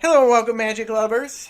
Hello and welcome, Magic lovers.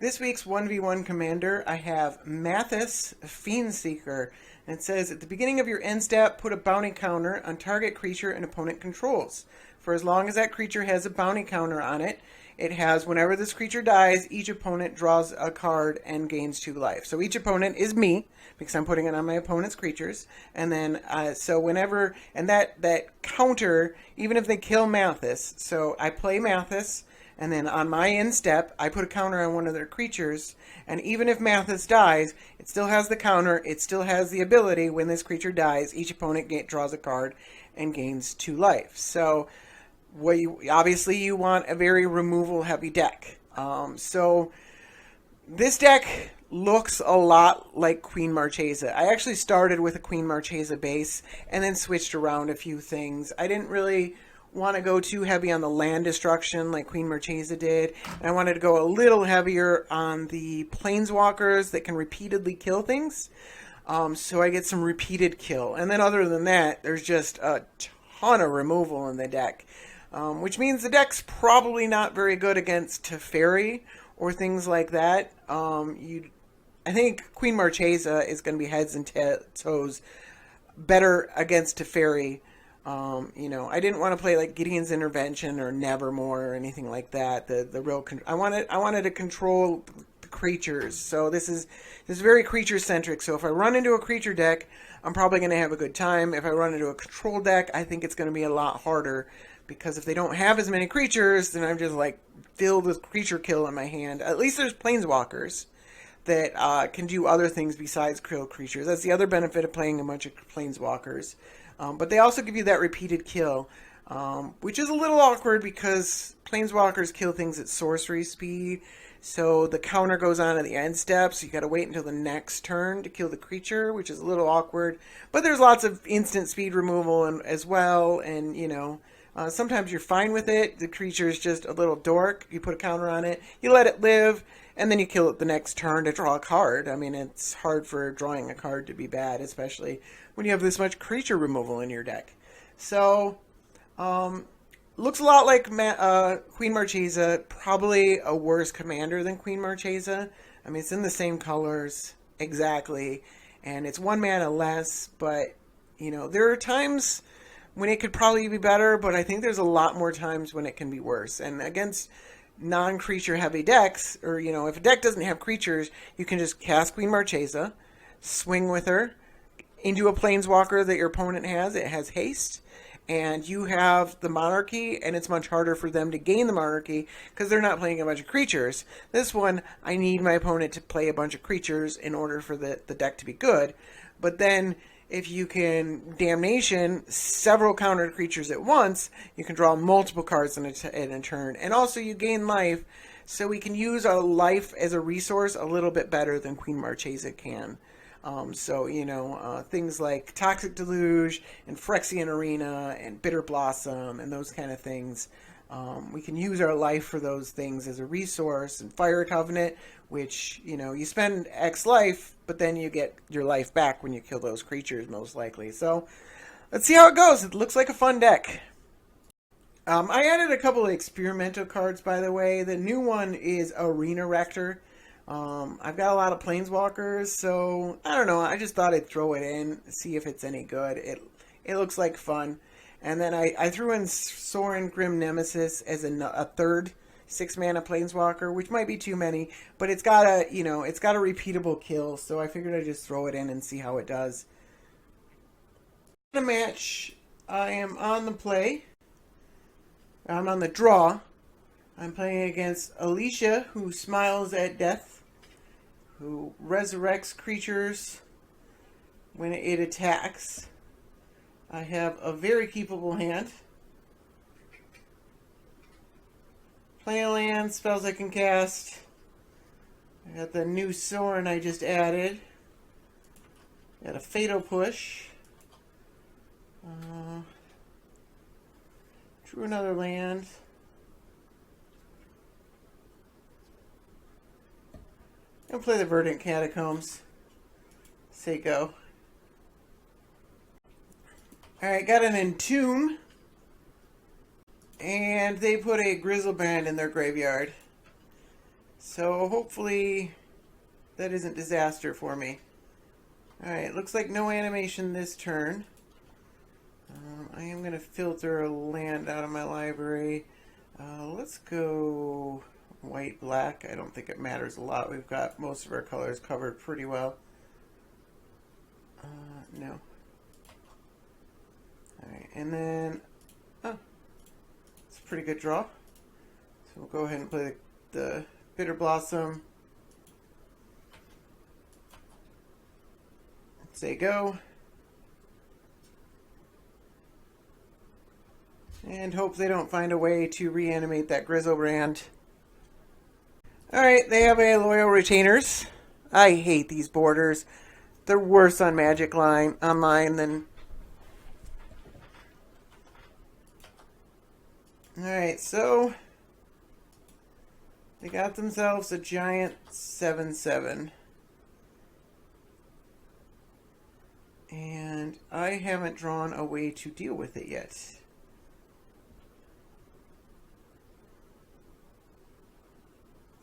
This week's 1v1 commander, I have Mathas, Fiend Seeker. And it says, at the beginning of your end step, put a bounty counter on target creature an opponent controls. For as long as that creature has a bounty counter on it, it has, whenever this creature dies, each opponent draws a card and gains 2 life. So each opponent is me, because I'm putting it on my opponent's creatures. And then, so whenever, and that counter, even if they kill Mathas, so I play Mathas, and then on my end step, I put a counter on one of their creatures. And even if Mathas dies, it still has the counter. It still has the ability, when this creature dies, each opponent draws a card and gains 2 life. So obviously you want a very removal-heavy deck. So this deck looks a lot like Queen Marchesa. I actually started with a Queen Marchesa base and then switched around a few things. I didn't really want to go too heavy on the land destruction like Queen Marchesa did. And I wanted to go a little heavier on the planeswalkers that can repeatedly kill things. So I get some repeated kill. And then other than that, there's just a ton of removal in the deck. Which means the deck's probably not very good against Teferi or things like that. I think Queen Marchesa is going to be heads and toes better against Teferi. I didn't want to play like Gideon's Intervention or Nevermore or anything like that. I wanted to control the creatures. So this is very creature centric. So if I run into a creature deck, I'm probably going to have a good time. If I run into a control deck, I think it's going to be a lot harder, because if they don't have as many creatures, then I'm just like filled with creature kill in my hand. At least there's planeswalkers that can do other things besides kill creatures. That's the other benefit of playing a bunch of planeswalkers. But they also give you that repeated kill, which is a little awkward because planeswalkers kill things at sorcery speed. So the counter goes on at the end step, so you got to wait until the next turn to kill the creature, which is a little awkward. But there's lots of instant speed removal as well, and sometimes you're fine with it. The creature is just a little dork. You put a counter on it, you let it live, and then you kill it the next turn to draw a card. I mean, it's hard for drawing a card to be bad, especially when you have this much creature removal in your deck. So, looks a lot like Queen Marchesa. Probably a worse commander than Queen Marchesa. I mean, it's in the same colors, exactly. And it's 1 mana less, but, there are times when it could probably be better, but I think there's a lot more times when it can be worse. And against non-creature heavy decks, or, if a deck doesn't have creatures, you can just cast Queen Marchesa, swing with her into a planeswalker that your opponent has. It has haste, and you have the monarchy, and it's much harder for them to gain the monarchy because they're not playing a bunch of creatures. This one, I need my opponent to play a bunch of creatures in order for the deck to be good. But then, if you can Damnation several countered creatures at once, you can draw multiple cards in a turn. And also you gain life, so we can use our life as a resource a little bit better than Queen Marchesa can. Things like Toxic Deluge and Phyrexian Arena and Bitter Blossom and those kind of things. We can use our life for those things as a resource. And Fire Covenant, which, you spend X life, but then you get your life back when you kill those creatures, most likely. So, let's see how it goes. It looks like a fun deck. I added a couple of experimental cards, by the way. The new one is Arena Rector. I've got a lot of planeswalkers, so I don't know. I just thought I'd throw it in, see if it's any good. It looks like fun. And then I threw in Sorin Grim Nemesis as a third 6-mana planeswalker, which might be too many, but it's got a repeatable kill, so I figured I'd just throw it in and see how it does. In the match, I am on the play. I'm on the draw. I'm playing against Alesha, who smiles at death, who resurrects creatures when it attacks. I have a very keepable hand. Play a land, spells I can cast. I got the new Sorin I just added. Got a Fatal Push. Drew another land. I'll play the Verdant Catacombs. Say go. Alright, got an Entomb. And they put a Grizzlebrand in their graveyard. So hopefully that isn't disaster for me. Alright, looks like no animation this turn. I am going to filter a land out of my library. Let's go white-black. I don't think it matters a lot. We've got most of our colors covered pretty well. No. Alright, and then... Oh, it's a pretty good draw. So we'll go ahead and play the Bitter Blossom. Say go. And hope they don't find a way to reanimate that Grizzlebrand. Alright, they have a Loyal Retainers. I hate these borders. They're worse on Magic Online than... Alright, so... they got themselves a giant 7/7. And I haven't drawn a way to deal with it yet.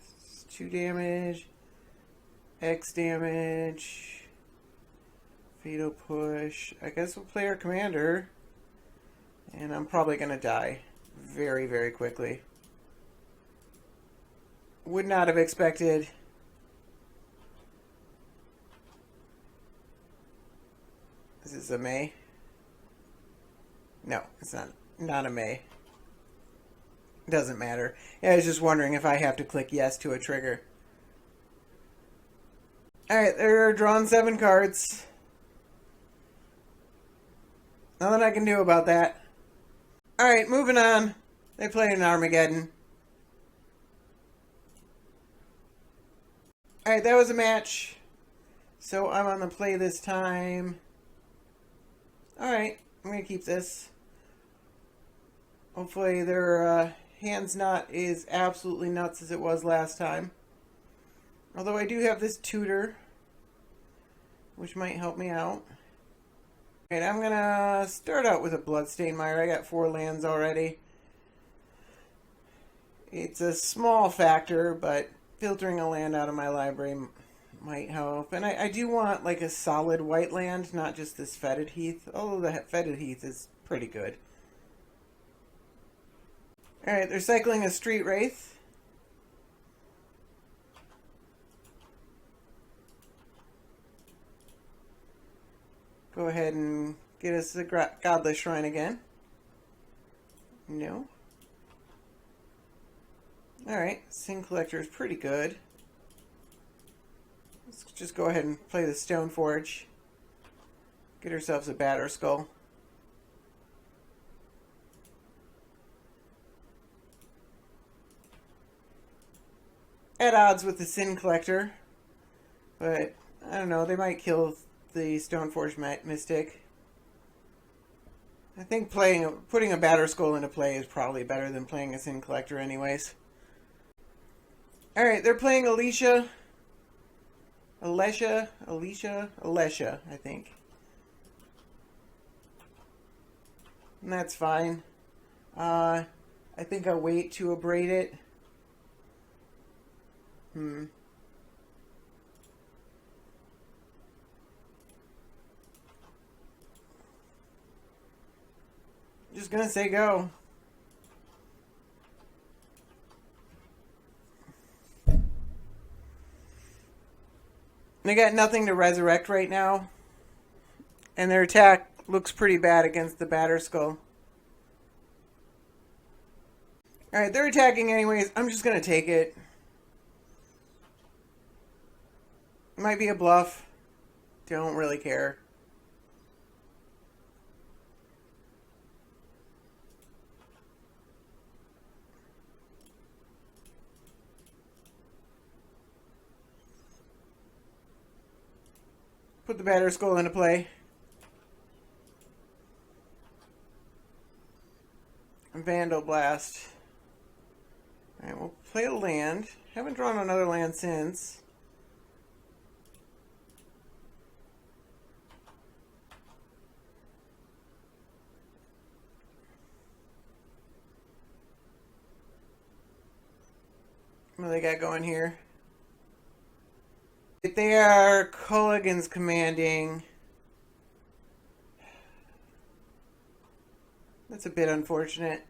It's 2 damage, X damage, Fatal Push. I guess we'll play our commander. And I'm probably going to die very, very quickly. Would not have expected... Is this a May? No, it's not a May. Doesn't matter. Yeah, I was just wondering if I have to click yes to a trigger. Alright, there are drawn 7 cards. Nothing I can do about that. Alright, moving on. They played an Armageddon. Alright, that was a match. So I'm on the play this time. Alright, I'm going to keep this. Hopefully their hand's not as absolutely nuts as it was last time. Although I do have this tutor, which might help me out. Alright, I'm going to start out with a Bloodstained Mire. I got 4 lands already. It's a small factor, but filtering a land out of my library might help. And I do want like a solid white land, not just this Fetid Heath. Although the Fetid Heath is pretty good. Alright, they're cycling a Street Wraith. Go ahead and get us the Godless Shrine again. No. Alright, Sin Collector is pretty good. Let's just go ahead and play the Stoneforge. Get ourselves a Batterskull. At odds with the Sin Collector. But, I don't know, they might kill the Stoneforge Mystic. I think putting a Batterskull into play is probably better than playing a Sin Collector anyways. Alright, they're playing Alesha, I think. And that's fine. I think I'll wait to abrade it. Just gonna say go. They got nothing to resurrect right now. And their attack looks pretty bad against the Batterskull. Alright, they're attacking anyways. I'm just going to take it. Might be a bluff. Don't really care. Put the Batterskull into play. Vandal Blast. Alright, we'll play a land. Haven't drawn another land since. What do they got going here? They are Culligan's commanding. That's a bit unfortunate.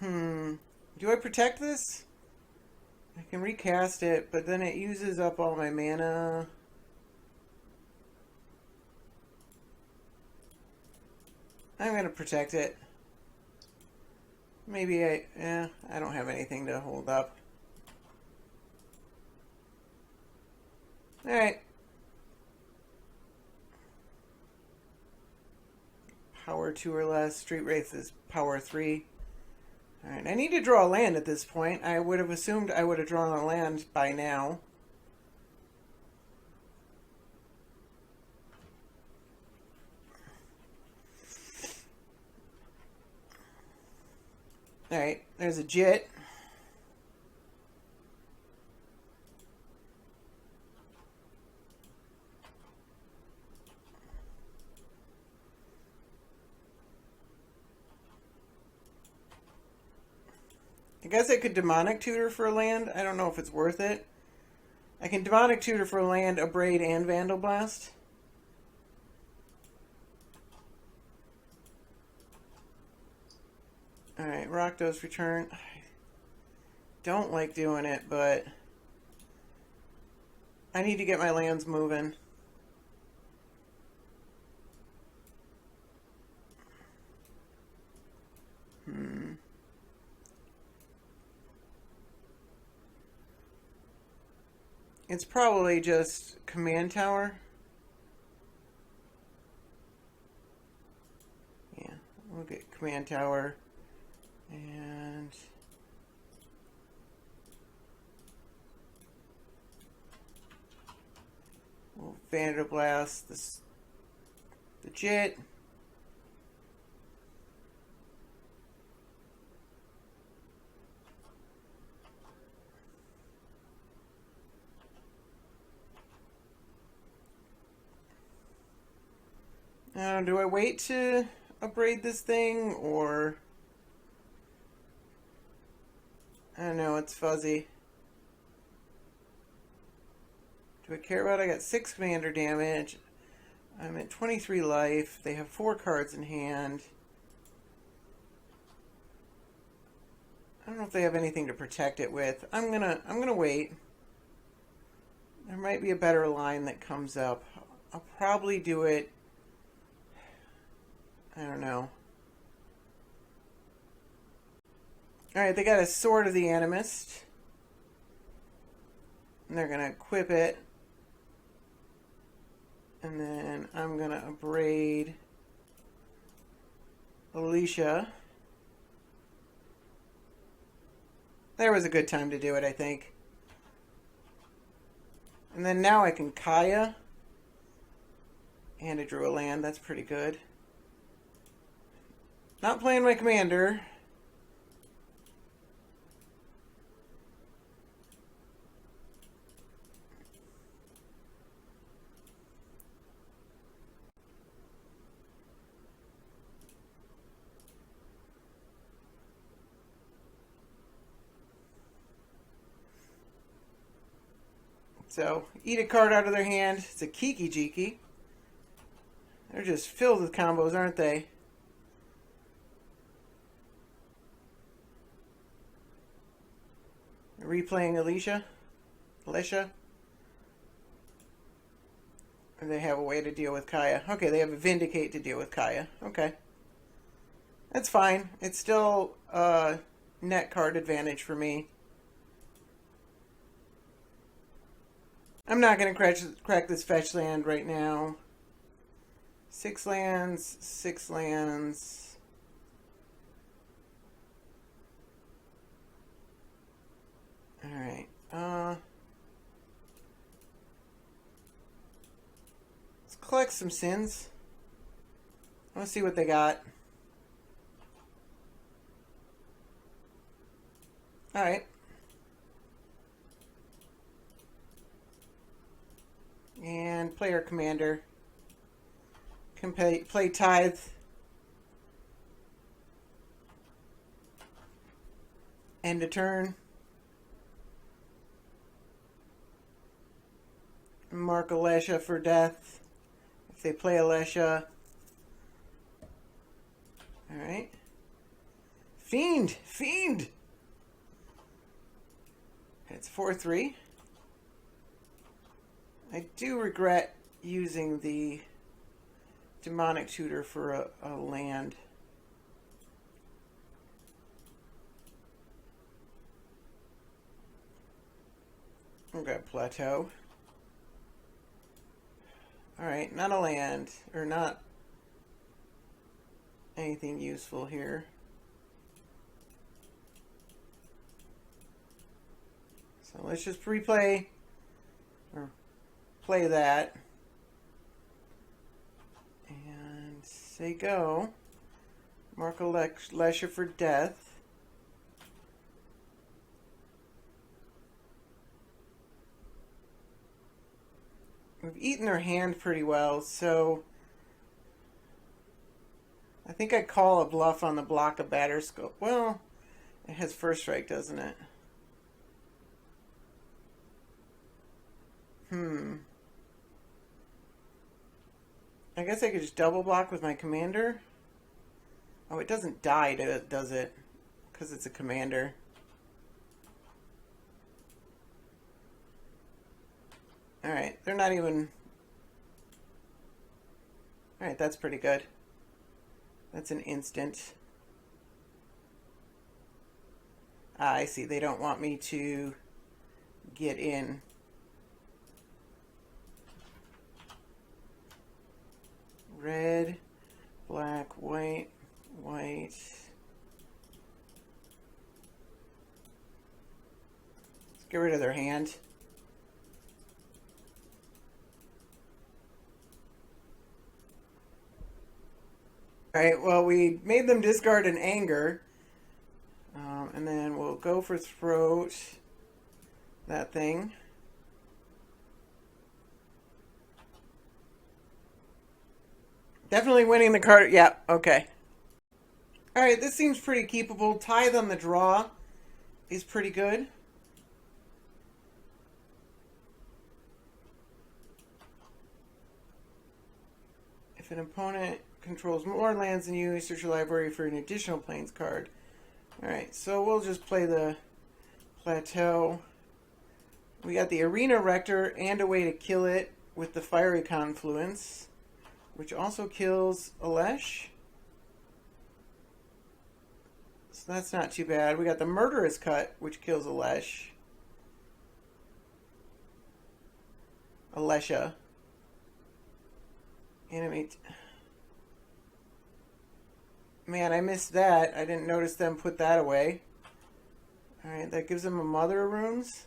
Do I protect this? I can recast it, but then it uses up all my mana. I'm going to protect it. Maybe I don't have anything to hold up. Alright. Power 2 or less. Street Wraith is power 3. Alright, I need to draw a land at this point. I would have assumed I would have drawn a land by now. Alright, there's a Jit. I guess I could Demonic Tutor for a land. I don't know if it's worth it. I can Demonic Tutor for a land, Abrade, and Vandal Blast. Alright, Rakdos return. I don't like doing it, but I need to get my lands moving. It's probably just Command Tower. Yeah, we'll get Command Tower. And we'll Vandal Blast the Jit. Do I wait to upgrade this thing, or I don't know, it's fuzzy. Do I care about it? I got 6 commander damage. I'm at 23 life. They have 4 cards in hand. I don't know if they have anything to protect it with. I'm gonna wait. There might be a better line that comes up. I'll probably do it. I don't know. Alright, they got a Sword of the Animist. And they're gonna equip it. And then I'm gonna Abrade Alesha. There was a good time to do it, I think. And then now I can Kaya. And I drew a land. That's pretty good. Not playing my commander. So, eat a card out of their hand. It's a Kiki Jiki. They're just filled with combos, aren't they? Replaying Alesha. And they have a way to deal with Kaya. Okay, they have a Vindicate to deal with Kaya. Okay. That's fine. It's still net card advantage for me. I'm not going to crack this fetch land right now. 6 lands, 6 lands. Alright. Let's collect some sins. I want to see what they got. Alright. And player commander can play Tithe. End of turn. Mark Alesha for death. If they play Alesha. Alright. Fiend! Fiend! It's 4-3. I do regret using the demonic tutor for a land. I've got plateau. Alright, not a land, or not anything useful here. So let's just replay, or play that. And say go. Mark Alesha for death. We've eaten their hand pretty well, so I think I call a bluff on the block of Batterskull. Well, it has first strike, doesn't it? I guess I could just double block with my commander. Oh, it doesn't die, does it? Because it's a commander. Alright, they're not even... Alright, that's pretty good. That's an instant. Ah, I see. They don't want me to get in. Red, black, white, white. Let's get rid of their hand. Alright, well, we made them discard an anger. And then we'll go for throat. That thing. Definitely winning the card. Yeah, okay. Alright, this seems pretty keepable. Tithe on the draw is pretty good. If an opponent controls more lands than you, search your library for an additional plains card. Alright, so we'll just play the plateau. We got the Arena Rector and a way to kill it with the Fiery Confluence, which also kills Alesha. So that's not too bad. We got the Murderous Cut, which kills Alesha. Animate. Man, I missed that. I didn't notice them put that away. Alright, that gives them a Mother of Runes.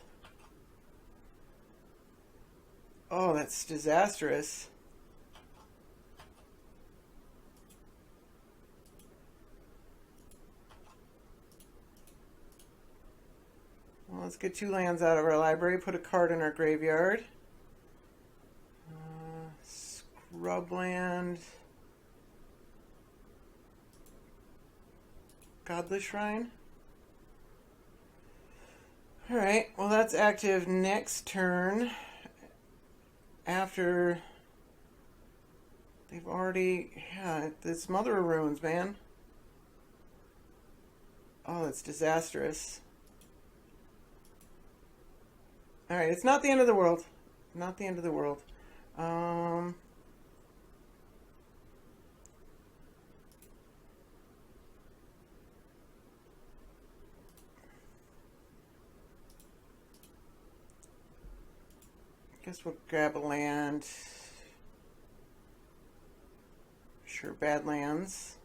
Oh, that's disastrous. Well, let's get 2 lands out of our library. Put a card in our graveyard. Scrubland. Godless Shrine. Alright, well that's active next turn. After they've already... Yeah, it's Mother of Runes, man. Oh, that's disastrous. Alright, it's not the end of the world. Not the end of the world. Guess we'll grab a land. Sure, Badlands.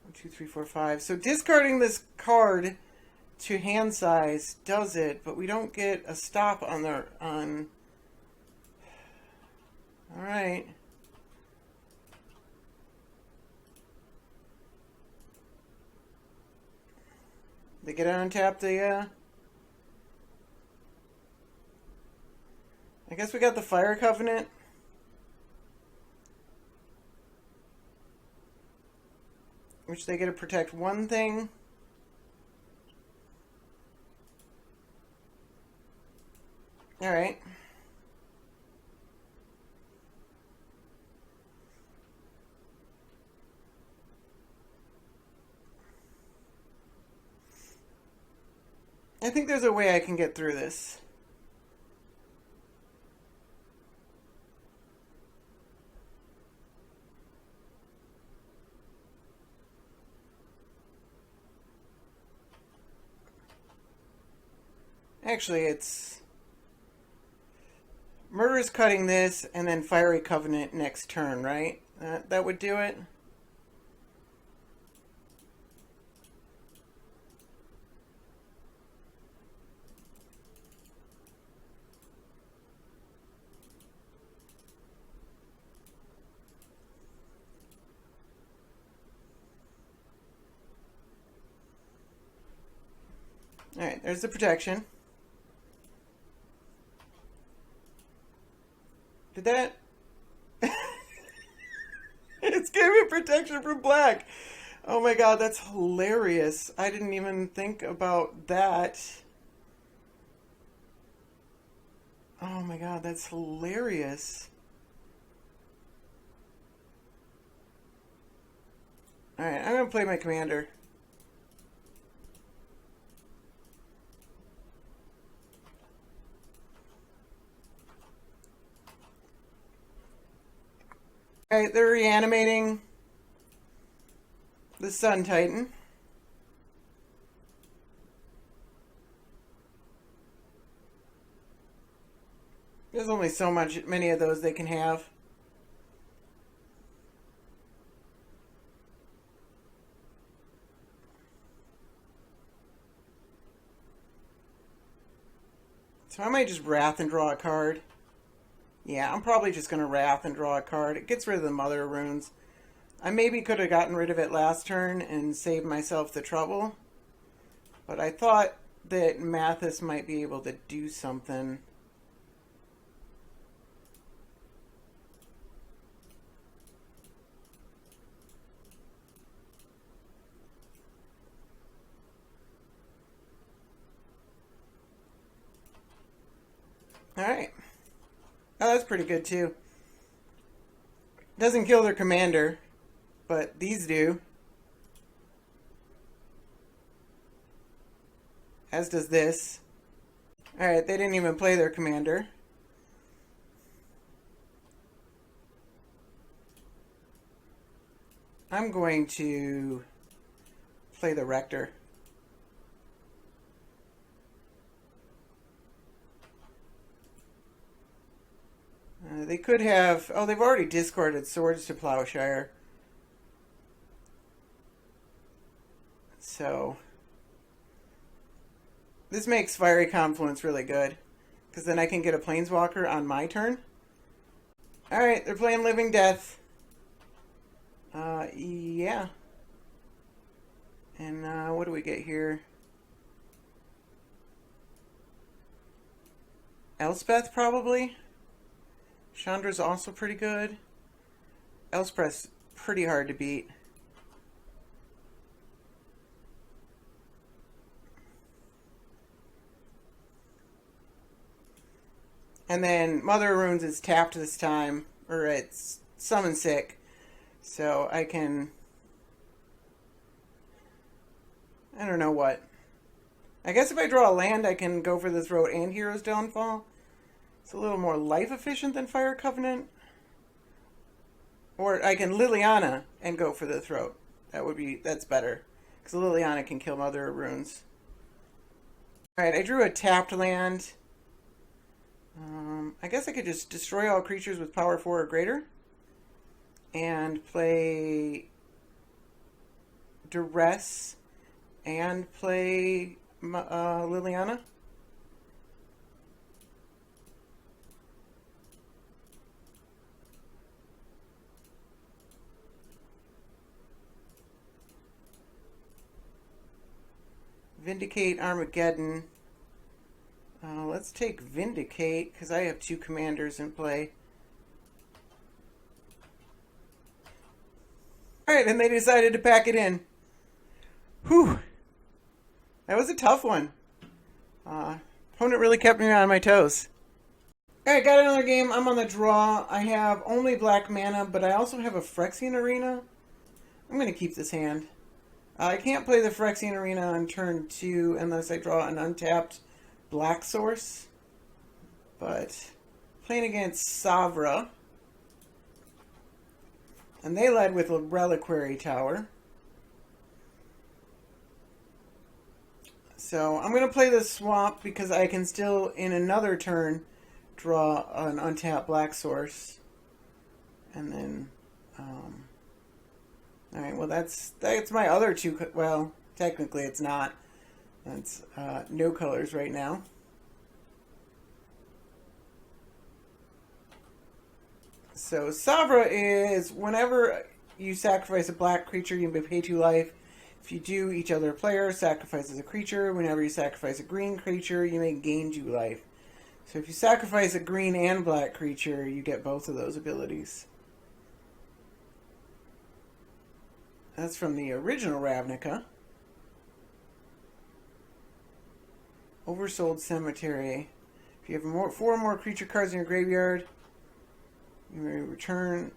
1, 2, 3, 4, 5. So discarding this card to hand size does it, but we don't get a stop on the on. All right. They get untapped the. I guess we got the Fire Covenant. which they get to protect one thing. Alright. I think there's a way I can get through this. Actually, it's Murder's cutting this, and then Fiery Covenant next turn, right? That would do it. Alright, there's the protection. Did that... It's giving protection from black. Oh my god, that's hilarious. I didn't even think about that. Oh my god, that's hilarious. Alright, I'm going to play my commander. Alright, they're reanimating the Sun Titan. There's only so many of those they can have. So I might just Wrath and draw a card. Yeah, I'm probably just going to Wrath and draw a card. It gets rid of the Mother Runes. I maybe could have gotten rid of it last turn and saved myself the trouble. But I thought that Mathas might be able to do something. Alright. Oh, that's pretty good too. Doesn't kill their commander, but these do. As does this. Alright, they didn't even play their commander. I'm going to play the Rector. They could have... Oh, they've already discarded Swords to Plowshare. So... This makes Fiery Confluence really good. Because then I can get a Planeswalker on my turn. Alright, they're playing Living Death. Yeah. And what do we get here? Elspeth, probably? Chandra's also pretty good. Elspeth's pretty hard to beat. And then Mother Runes is tapped this time, or it's summon sick. So I can... I don't know what. I guess if I draw a land, I can go for the Throat and Hero's Downfall. It's a little more life efficient than Fire Covenant. Or I can Liliana and go for the Throat. That's better. Because Liliana can kill Mother Runes. Alright, I drew a tapped land. I guess I could just destroy all creatures with power 4 or greater. And play Duress. And play Liliana. Vindicate Armageddon. Let's take Vindicate, because I have 2 commanders in play. Alright, and they decided to pack it in. Whew. That was a tough one. Opponent really kept me on my toes. Alright, got another game. I'm on the draw. I have only black mana, but I also have a Phyrexian Arena. I'm going to keep this hand. I can't play the Phyrexian Arena on turn 2 unless I draw an untapped black source. But playing against Savra. And they led with a Reliquary Tower. So I'm going to play the swamp because I can still, in another turn, draw an untapped black source. And then, alright, well that's my other two, well, technically it's not. That's no colors right now. So Savra is whenever you sacrifice a black creature, you may pay 2 life. If you do, each other player sacrifices a creature. Whenever you sacrifice a green creature, you may gain 2 life. So if you sacrifice a green and black creature, you get both of those abilities. That's from the original Ravnica. Oversold Cemetery. If you have 4 more creature cards in your graveyard, you may return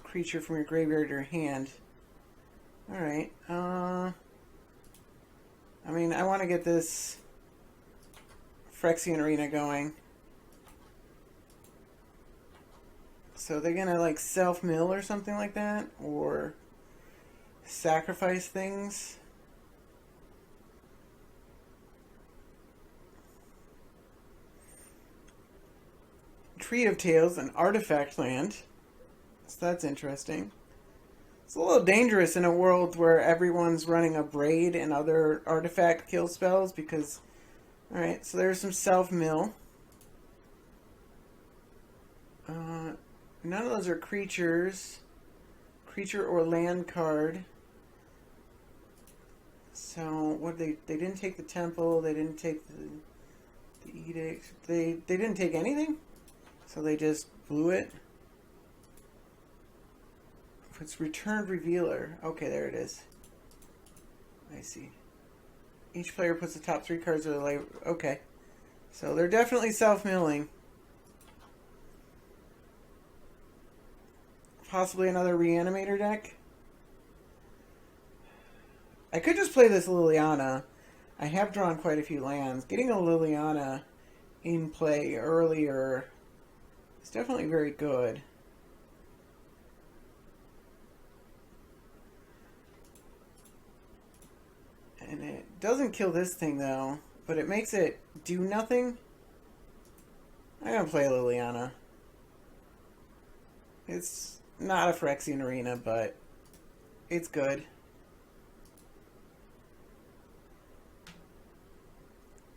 creature from your graveyard to your hand. Alright. I mean, I want to get this Phyrexian Arena going. So they're going to like self-mill or something like that? Or sacrifice things? Tree of Tales, an artifact land. So that's interesting. It's a little dangerous in a world where everyone's running a Braid and other artifact kill spells because... Alright, so there's some self-mill. None of those are creatures. Creature or land card. So, what they didn't take the temple, they didn't take the edict. They didn't take anything? So they just blew it? It's returned revealer. Okay, there it is. I see. Each player puts the top 3 cards of the library. Okay. So they're definitely self-milling. Possibly another Reanimator deck. I could just play this Liliana. I have drawn quite a few lands. Getting a Liliana in play earlier is definitely very good. And it doesn't kill this thing, though, but it makes it do nothing. I'm going to play Liliana. It's not a Phyrexian Arena, but it's good.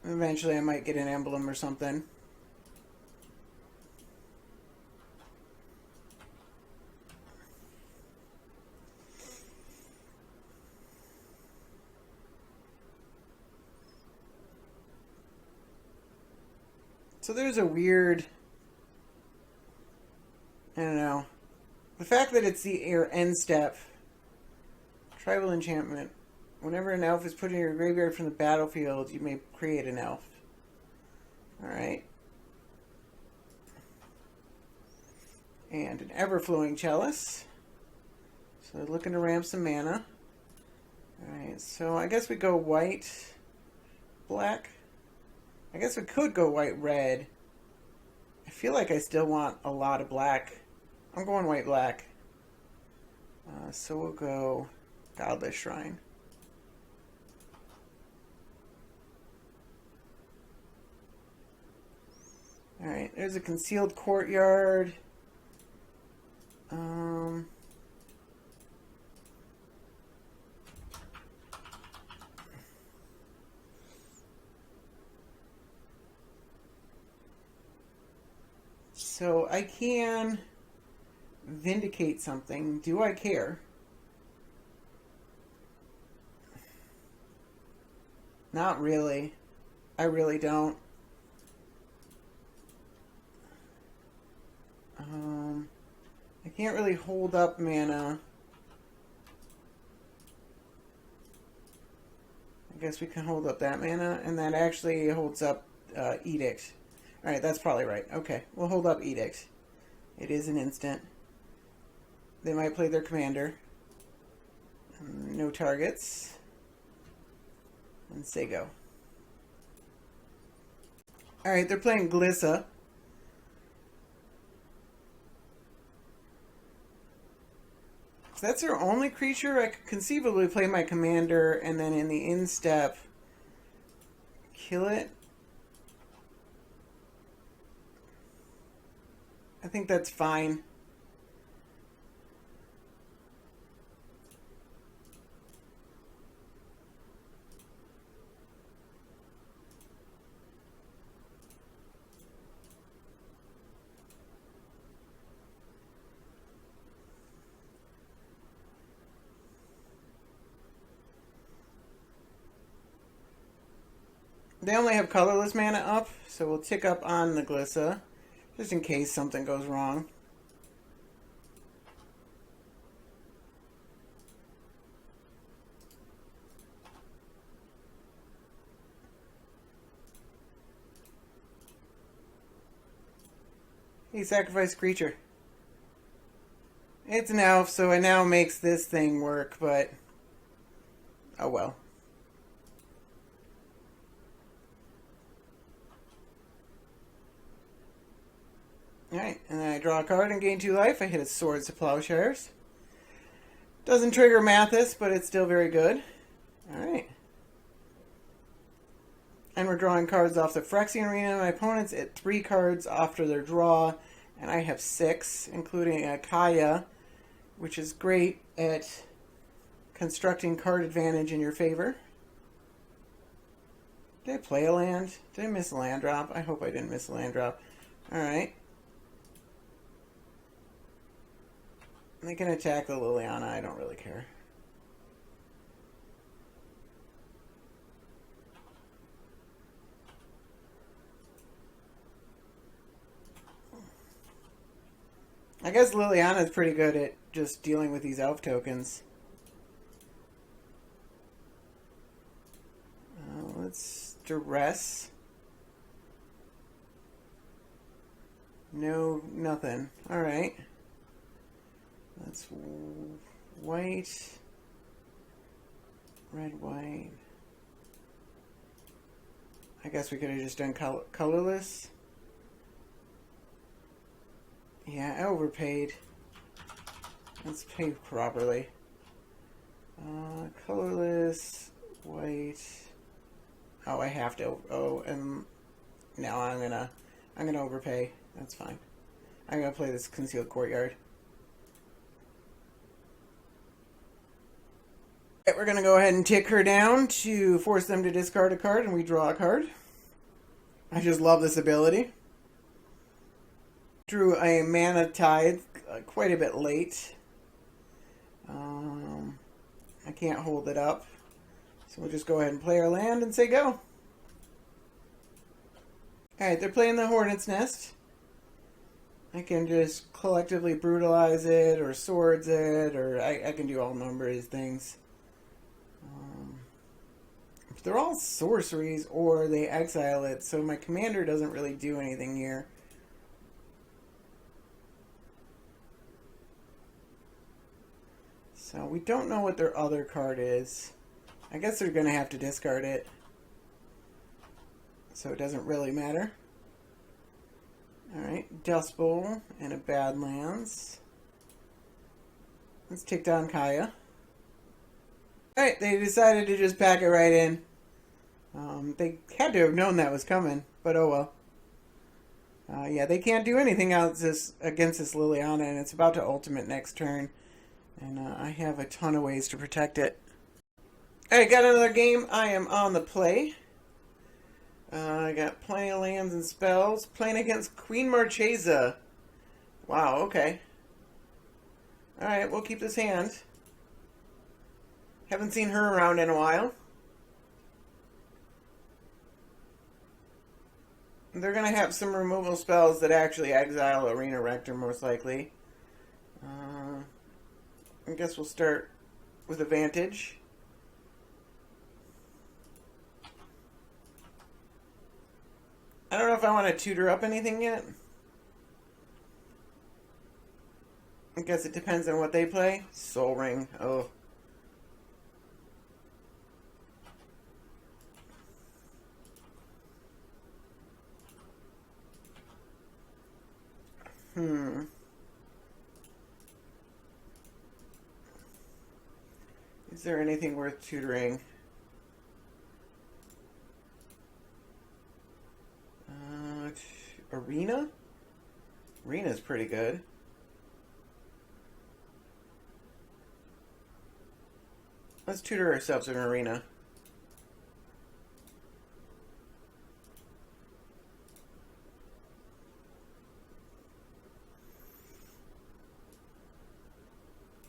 Eventually I might get an emblem or something. So there's a weird, I don't know, the fact that it's the end step, tribal enchantment. Whenever an elf is put in your graveyard from the battlefield, you may create an elf. Alright. And an ever-flowing chalice. So they're looking to ramp some mana. Alright, so I guess we go white, black. I guess we could go white-red. I feel like I still want a lot of black. I'm going white-black. So we'll go Godless Shrine. Alright, there's a Concealed Courtyard. So I can Vindicate something. Do I care? Not really. I really don't. I can't really hold up mana. I guess we can hold up that mana, and that actually holds up Edict. Alright, that's probably right. Okay, we'll hold up Edict. It is an instant. They might play their commander. No targets. And say go. Alright, they're playing Glissa. If that's their only creature, I could conceivably play my commander and then in the instep kill it. I think that's fine. They only have colorless mana up, so we'll tick up on the Glissa, just in case something goes wrong. He sacrificed creature. It's an elf, so it now makes this thing work, but oh well. Alright, and then I draw a card and gain 2 life. I hit a Swords to Plowshares. Doesn't trigger Mathas, but it's still very good. Alright. And we're drawing cards off the Phyrexian Arena. My opponent's at 3 cards after their draw, and I have 6, including a Kaya, which is great at constructing card advantage in your favor. Did I play a land? Did I miss a land drop? I hope I didn't miss a land drop. Alright. They can attack the Liliana, I don't really care. I guess Liliana is pretty good at just dealing with these elf tokens. Let's duress. No, nothing. Alright. That's white, red, white. I guess we could have just done colorless. Yeah, I overpaid. Let's pay properly. Colorless, white. Oh, I have to. Oh, and now I'm gonna overpay. That's fine. I'm gonna play this Concealed Courtyard. We're going to go ahead and tick her down to force them to discard a card, and we draw a card. I just love this ability. Drew a Mana Tithe quite a bit late. I can't hold it up. So we'll just go ahead and play our land and say go. Alright, they're playing the Hornet's Nest. I can just collectively brutalize it, or swords it, or I can do all numbers of things. They're all sorceries, or they exile it, so my commander doesn't really do anything here. So we don't know what their other card is. I guess they're going to have to discard it. So it doesn't really matter. Alright, Dust Bowl and a Badlands. Let's take down Kaya. Alright, they decided to just pack it right in. They had to have known that was coming, but oh well. Yeah, they can't do anything else against this Liliana, and it's about to ultimate next turn. And I have a ton of ways to protect it. Alright, got another game. I am on the play. I got plenty of lands and spells. Playing against Queen Marchesa. Wow, okay. Alright, we'll keep this hand. Haven't seen her around in a while. They're going to have some removal spells that actually exile Arena Rector, most likely. I guess we'll start with advantage. I don't know if I want to tutor up anything yet. I guess it depends on what they play. Soul Ring. Oh. Is there anything worth tutoring? Arena? Arena's pretty good. Let's tutor ourselves in Arena.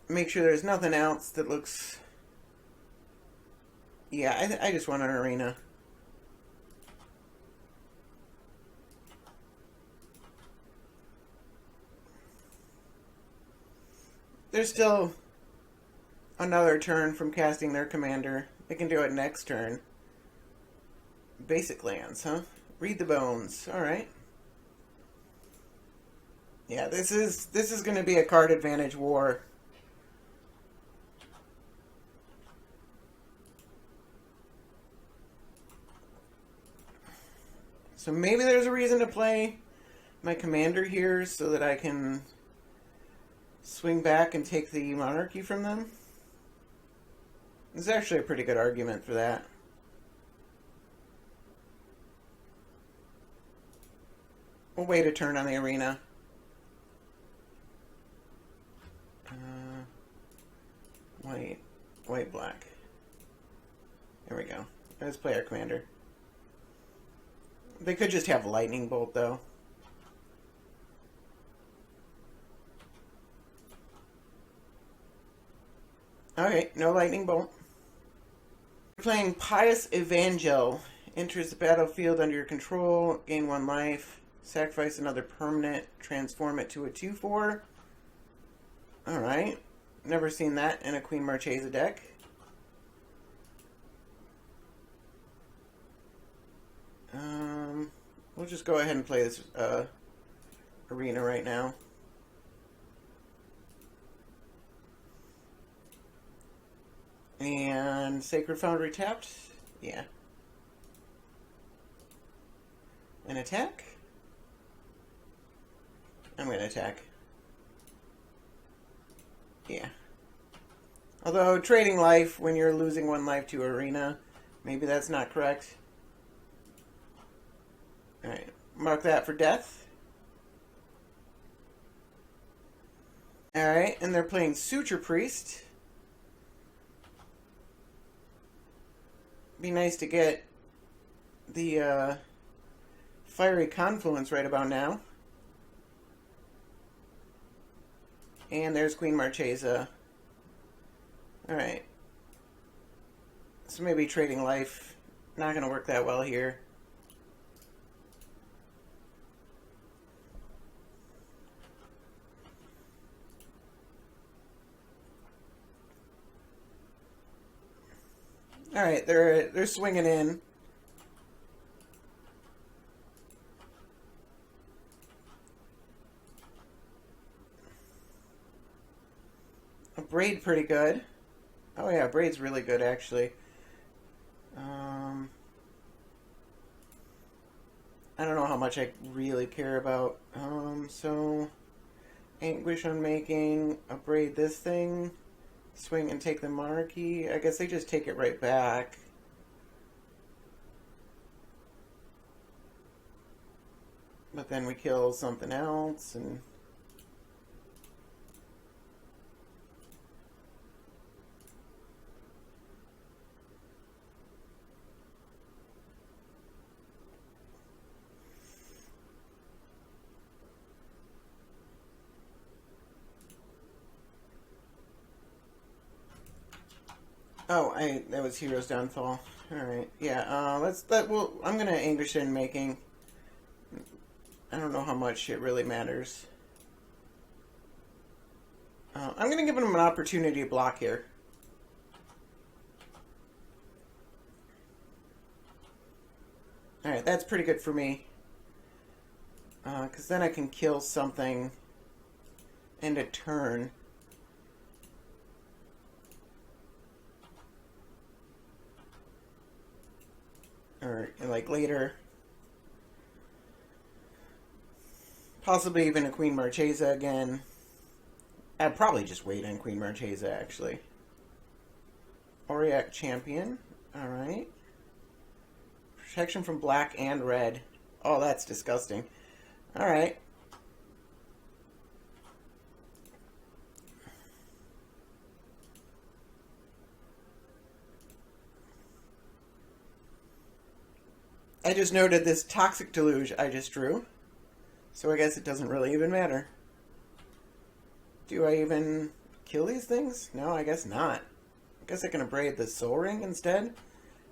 Make sure there's nothing else that looks... Yeah, I just want an Arena. There's still another turn from casting their commander. They can do it next turn. Basic lands, huh? Read the bones. Alright. Yeah, this is going to be a card advantage war. So maybe there's a reason to play my commander here so that I can swing back and take the monarchy from them. There's actually a pretty good argument for that. We'll wait a turn on the Arena. White, black. There we go. Let's play our commander. They could just have Lightning Bolt, though. Okay, no Lightning Bolt. We're playing Pious Evangel. Enters the battlefield under your control. Gain 1 life. Sacrifice another permanent. Transform it to a 2/4. Alright. Never seen that in a Queen Marchesa deck. We'll just go ahead and play this Arena right now. And Sacred Foundry tapped? Yeah. An attack? I'm going to attack. Yeah. Although trading life when you're losing 1 life to Arena, maybe that's not correct. Alright, mark that for death. Alright, and they're playing Suture Priest. Be nice to get the Fiery Confluence right about now. And there's Queen Marchesa. Alright. So maybe trading life. Not going to work that well here. Alright, they're swinging in. A Braid pretty good. Oh yeah, Braid's really good actually. I don't know how much I really care about. So Anguish on making a Braid this thing. Swing and take the monarchy. I guess they just take it right back. But then we kill something else and... Oh, that was Hero's Downfall. Alright, yeah, I'm gonna Anguish in making. I don't know how much it really matters. I'm gonna give him an opportunity to block here. Alright, that's pretty good for me. Because then I can kill something end a turn. Or, like, later. Possibly even a Queen Marchesa again. I'd probably just wait on Queen Marchesa, actually. Auriac Champion. Alright. Protection from black and red. Oh, that's disgusting. Alright. I just noted this Toxic Deluge I just drew. So I guess it doesn't really even matter. Do I even kill these things? No, I guess not. I guess I can abrade the Soul Ring instead.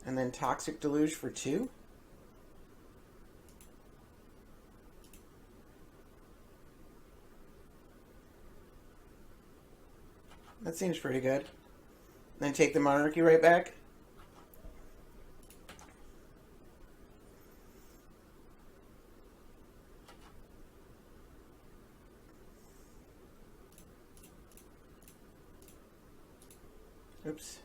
And then Toxic Deluge for 2. That seems pretty good. Then take the Monarchy right back. Oops.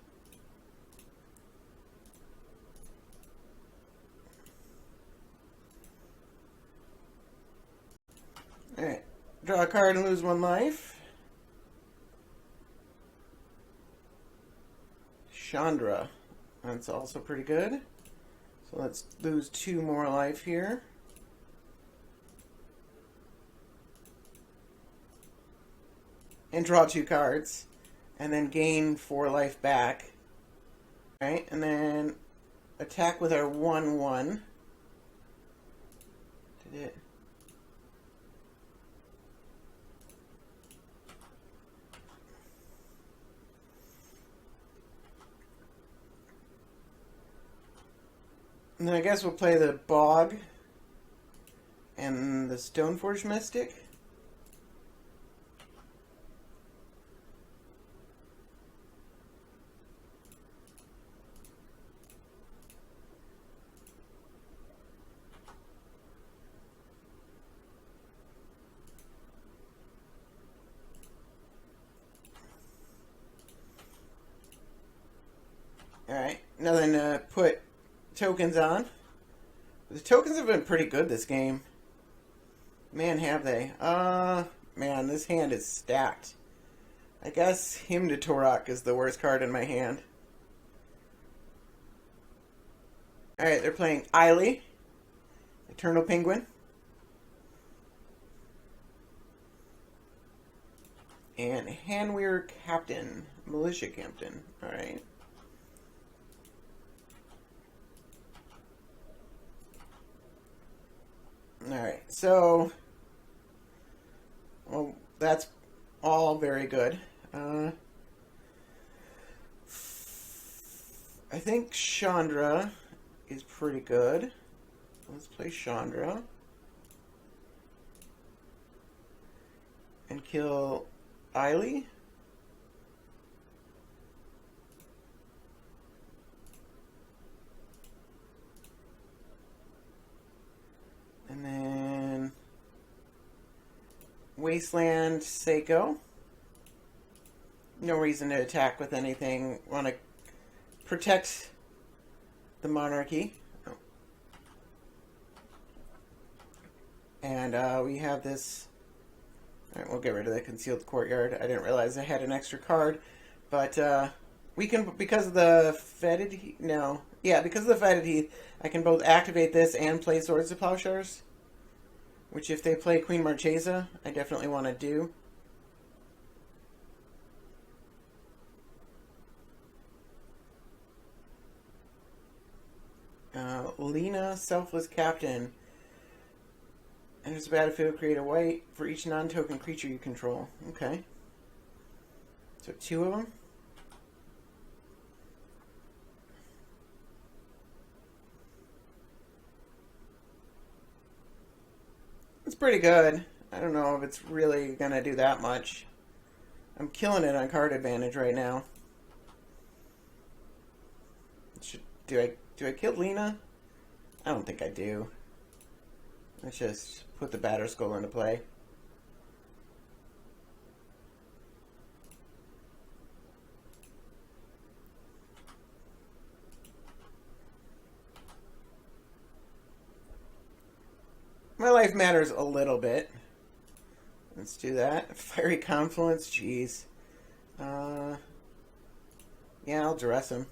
Alright. Draw a card and lose 1 life. Chandra. That's also pretty good. So let's lose 2 more life here. And draw 2 cards. And then gain 4 life back. Alright, and then attack with our 1/1. Did it? And then I guess we'll play the Bog and the Stoneforge Mystic. Alright, now then put tokens on. The tokens have been pretty good this game. Man, have they. Man, this hand is stacked. I guess Hymn to Torok is the worst card in my hand. Alright, they're playing Eiley, Eternal Penguin. And Hanweir Captain, Militia Captain. Alright. Alright, so, well, that's all very good. I think Chandra is pretty good. Let's play Chandra. And kill Eiley. And then Wasteland Seiko. No reason to attack with anything. Want to protect the monarchy. Oh. And we have this. Alright, we'll get rid of the Concealed Courtyard. I didn't realize I had an extra card. But we can, because of the Fetid Heath. No. Yeah, because of the Fetid Heath, I can both activate this and play Swords to Plowshares. Which, if they play Queen Marchesa, I definitely want to do. Lena, Selfless Captain. Enters the battlefield, create a white for each non-token creature you control. Okay. So 2 of them. It's pretty good. I don't know if it's really going to do that much. I'm killing it on card advantage right now. Do I kill Lena? I don't think I do. Let's just put the Batter Skull into play. My life matters a little bit. Let's do that. Fiery Confluence, jeez. Yeah, I'll dress him.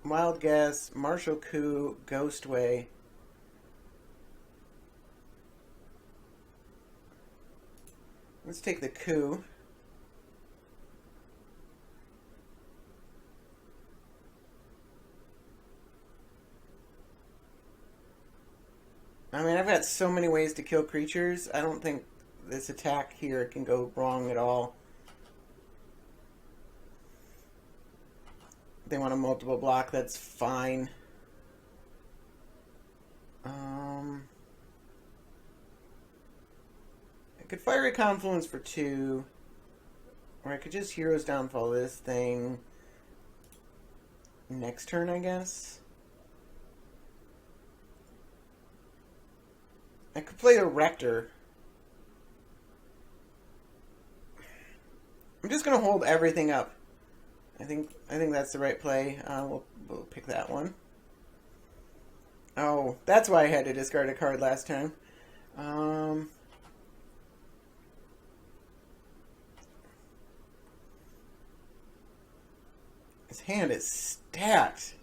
Wild Guess, Martial Coup, Ghostway. Let's take the Coup. I mean, I've got so many ways to kill creatures. I don't think this attack here can go wrong at all. They want a multiple block, that's fine. I could Fiery Confluence for 2. Or I could just Hero's Downfall this thing next turn, I guess. I could play the Rector. I'm just gonna hold everything up. I think that's the right play. We'll pick that one. Oh, that's why I had to discard a card last time. His hand is stacked.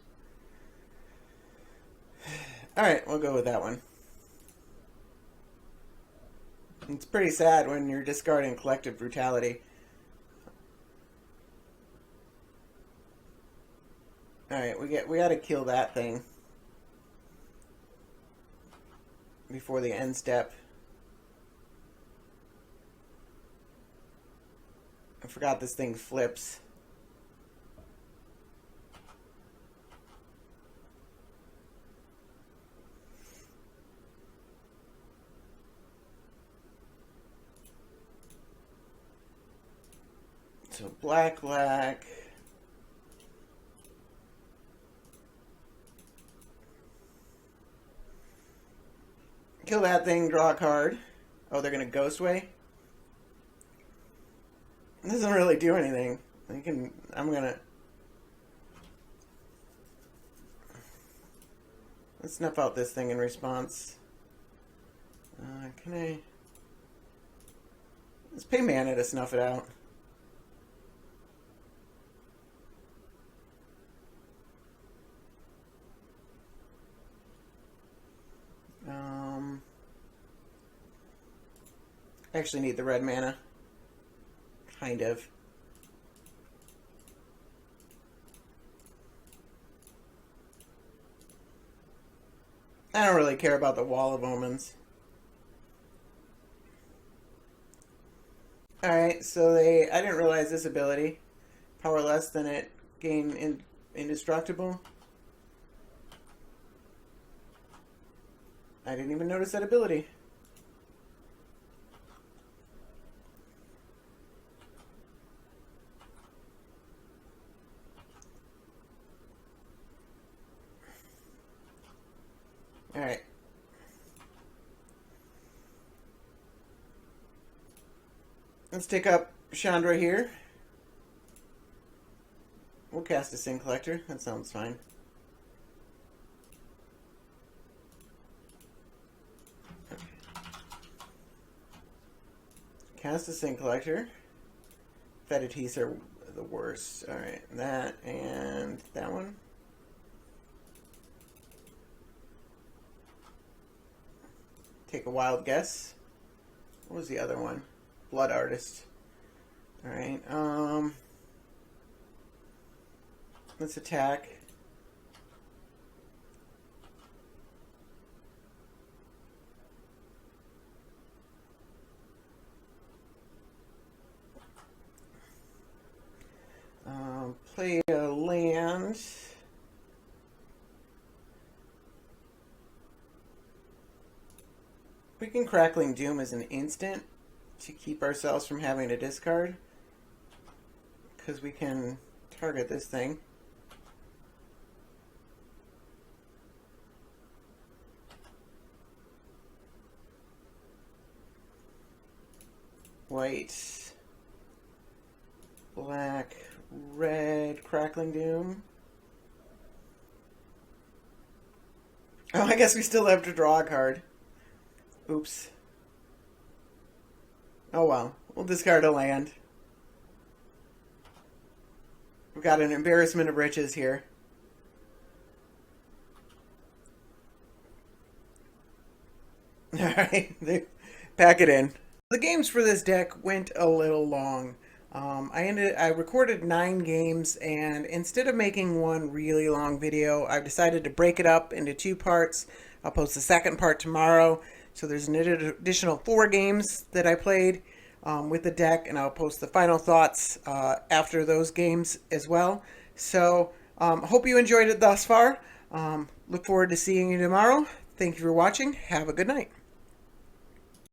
Alright, we'll go with that one. It's pretty sad when you're discarding Collective Brutality. Alright, we gotta kill that thing before the end step. I forgot this thing flips. So black. Kill that thing, draw a card. Oh, they're gonna Ghostway? It doesn't really do anything. I'm gonna... Let's snuff out this thing in response. Can I... Let's pay mana to snuff it out. I actually need the red mana. Kind of. I don't really care about the Wall of Omens. Alright, so I didn't realize this ability. Power less than it, gain indestructible. I didn't even notice that ability. Alright. Let's take up Chandra here. We'll cast a Sin Collector. That sounds fine. Cast a Sin Collector. Fetites are the worst. Alright, that and that one. Take a Wild Guess. What was the other one? Blood Artist. Alright, let's attack. Play a land. We can Crackling Doom as an instant to keep ourselves from having to discard, because we can target this thing. white, black, red, Crackling Doom. Oh, I guess we still have to draw a card. Oops. Oh well, we'll discard a land. We've got an embarrassment of riches here. Alright, pack it in. The games for this deck went a little long. I recorded 9 games, and instead of making one really long video, I've decided to break it up into 2 parts. I'll post the second part tomorrow. So there's an additional 4 games that I played with the deck, and I'll post the final thoughts after those games as well. So hope you enjoyed it thus far. Look forward to seeing you tomorrow. Thank you for watching. Have a good night.